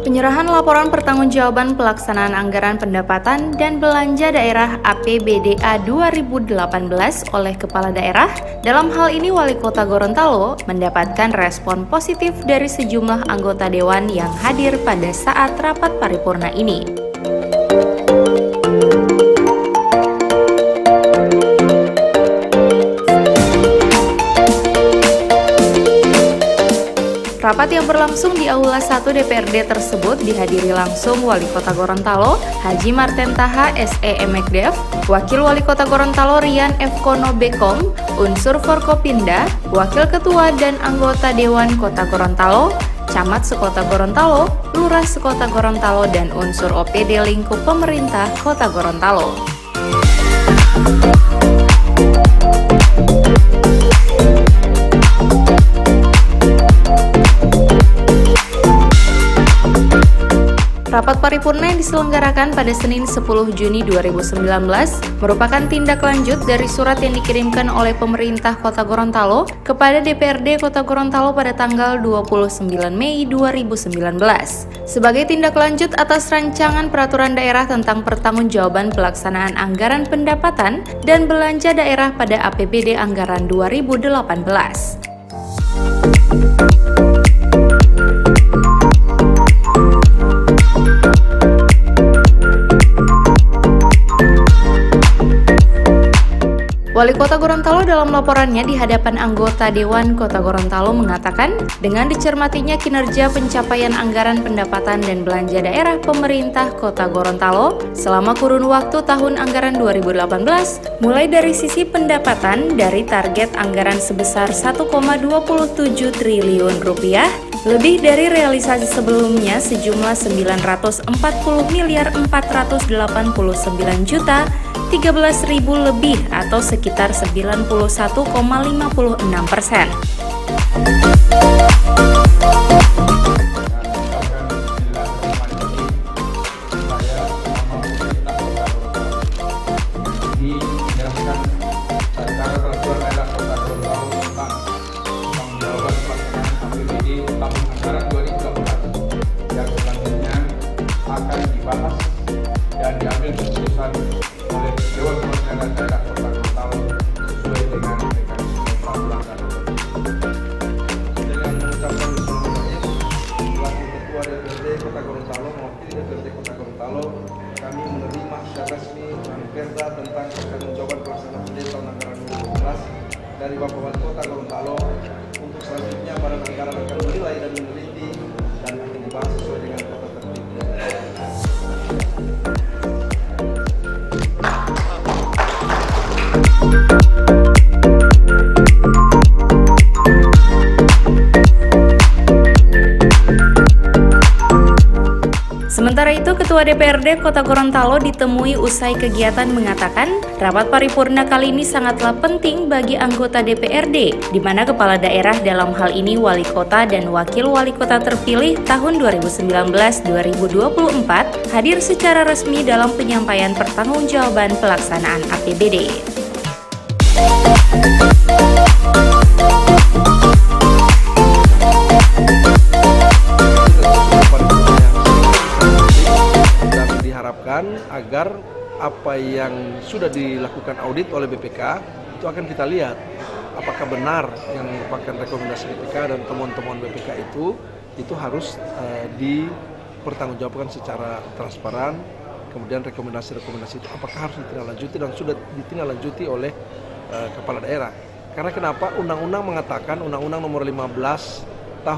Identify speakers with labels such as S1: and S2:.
S1: Penyerahan laporan pertanggungjawaban pelaksanaan anggaran pendapatan dan belanja daerah APBDA 2018 oleh Kepala Daerah, dalam hal ini Wali Kota Gorontalo, mendapatkan respon positif dari sejumlah anggota Dewan yang hadir pada saat rapat paripurna ini. Rapat yang berlangsung di Aula 1 DPRD tersebut dihadiri langsung Wali Kota Gorontalo, Haji Marten Taha SE.Mekdev, Wakil Wali Kota Gorontalo Rian F. Kono Bekom, unsur Forkopimda, Wakil Ketua dan anggota Dewan Kota Gorontalo, Camat Sekota Gorontalo, Lurah Sekota Gorontalo, dan unsur OPD lingkup pemerintah Kota Gorontalo. Rapat paripurna yang diselenggarakan pada Senin 10 Juni 2019 merupakan tindak lanjut dari surat yang dikirimkan oleh pemerintah Kota Gorontalo kepada DPRD Kota Gorontalo pada tanggal 29 Mei 2019. Sebagai tindak lanjut atas rancangan peraturan daerah tentang pertanggungjawaban pelaksanaan anggaran pendapatan dan belanja daerah pada APBD Anggaran 2018. Wali Kota Gorontalo dalam laporannya di hadapan anggota Dewan Kota Gorontalo mengatakan, dengan dicermatinya kinerja pencapaian anggaran pendapatan dan belanja daerah pemerintah Kota Gorontalo selama kurun waktu tahun anggaran 2018, mulai dari sisi pendapatan dari target anggaran sebesar 1,27 triliun rupiah, lebih dari realisasi sebelumnya sejumlah 940 miliar 489 juta 13.000 lebih atau sekitar 91,56%.
S2: Akan dibahas dan diambil keputusan oleh Dewan Perwakilan Daerah Kota Gorontalo sesuai dengan mekanisme peraturan dan dengan mengucapkan bismillahirrahmanirrahim selaku Ketua DPRD Kota Gorontalo mewakili DPRD Kota Gorontalo, kami menerima secara resmi Perda tentang pertanggungjawaban pelaksanaan budget tahun anggaran 2018 dari Bapak Wali Kota Gorontalo. Untuk selanjutnya badan anggaran akan menilai dan meneliti dan akan dibahas sesuai dengan kota tertib.
S1: Sementara itu, Ketua DPRD Kota Gorontalo ditemui usai kegiatan mengatakan, rapat paripurna kali ini sangatlah penting bagi anggota DPRD, di mana kepala daerah dalam hal ini wali kota dan wakil wali kota terpilih tahun 2019-2024 hadir secara resmi dalam penyampaian pertanggungjawaban pelaksanaan APBD.
S2: Agar apa yang sudah dilakukan audit oleh BPK itu akan kita lihat apakah benar yang merupakan rekomendasi BPK dan temuan-temuan BPK itu harus dipertanggungjawabkan secara transparan. Kemudian rekomendasi-rekomendasi itu apakah harus ditindaklanjuti dan sudah ditindaklanjuti oleh kepala daerah. Karena kenapa? Undang-undang mengatakan, Undang-Undang Nomor 15 Tahun